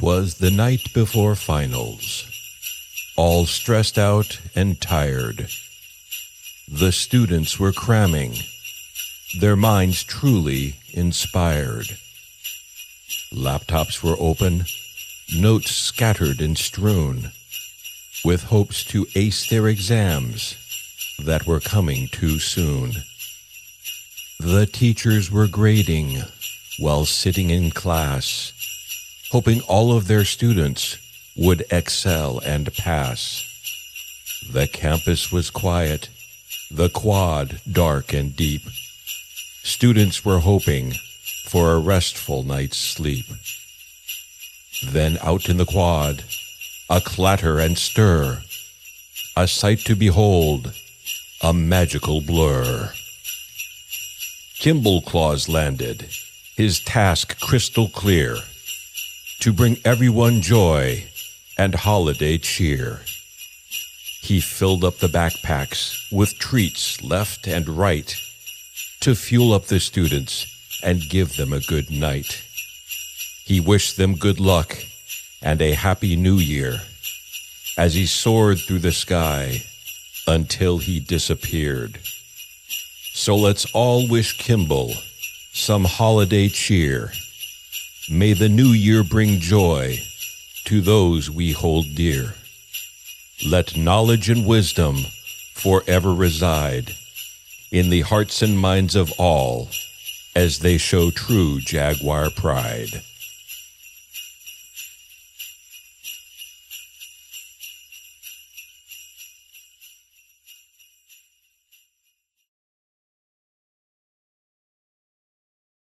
'Twas the night before finals, all stressed out and tired. The students were cramming, their minds truly inspired. Laptops were open, notes scattered and strewn, with hopes to ace their exams that were coming too soon. The teachers were grading while sitting in class, hoping all of their students would excel and pass. The campus was quiet, the quad dark and deep. Students were hoping for a restful night's sleep. Then out in the quad, a clatter and stir, a sight to behold, a magical blur. Kimball Claus landed, his task crystal clear, to bring everyone joy and holiday cheer. He filled up the backpacks with treats left and right to fuel up the students and give them a good night. He wished them good luck and a happy new year as he soared through the sky until he disappeared. So let's all wish Kimball some holiday cheer. May the new year bring joy to those we hold dear. Let knowledge and wisdom forever reside in the hearts and minds of all as they show true Jaguar pride.